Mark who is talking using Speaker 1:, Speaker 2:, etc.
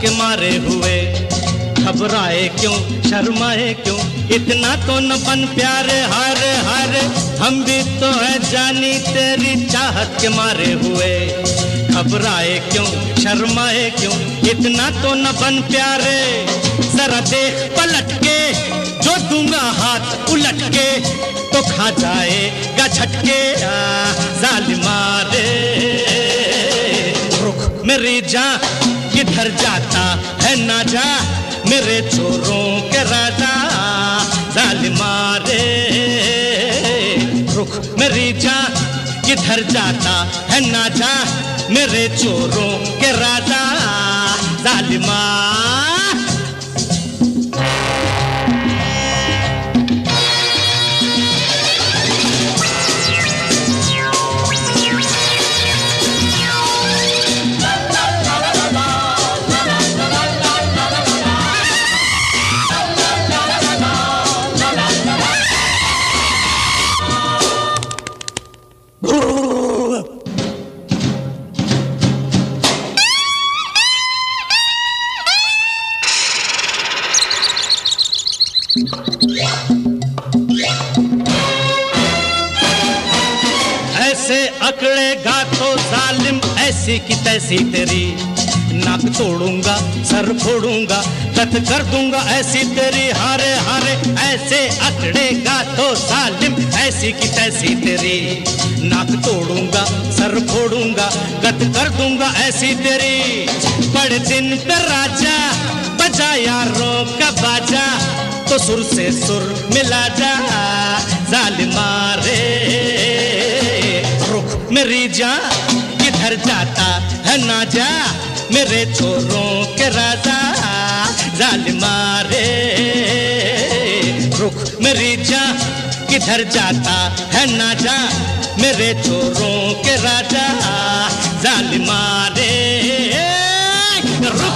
Speaker 1: के मारे हुए, घबराए क्यों शर्माए क्यों, इतना तो न बन प्यारे, हारे हारे हम भी तो है जानी तेरी चाहत के मारे हुए, घबराए क्यों शर्माए क्यों, इतना तो न बन प्यारे, जरा देख पलट के, जो दूंगा हाथ उलट के तो खा जाएगा झटके, जालिमा रे रुख मेरी जान किधर जाता है ना जा, मेरे चोरों के राजा, जालिमा रे रुख मेरी जान किधर जाता है ना जा, मेरे चोरों के राजा, जालिमा। ऐसे अकड़ेगा तो जालिम ऐसी की तैसी तेरी, नाक तोड़ूंगा सर फोड़ूंगा कत कर दूंगा ऐसी तेरी, हारे हारे ऐसे अकड़ेगा तो जालिम ऐसी की तैसी तेरी, नाक तोड़ूंगा सर फोड़ूंगा कत कर दूंगा ऐसी तेरी, बड़े दिन पे राजा बजा यारों का बाजा, तो सुर से सुर मिला जा, जालिमा रे रुख मेरी जान किधर जाता है ना जा, मेरे चोरों के राजा, जालिमा रे रुख मेरी जान किधर जाता है ना जा, मेरे चोरों के राजा, जालिमा रे रुख।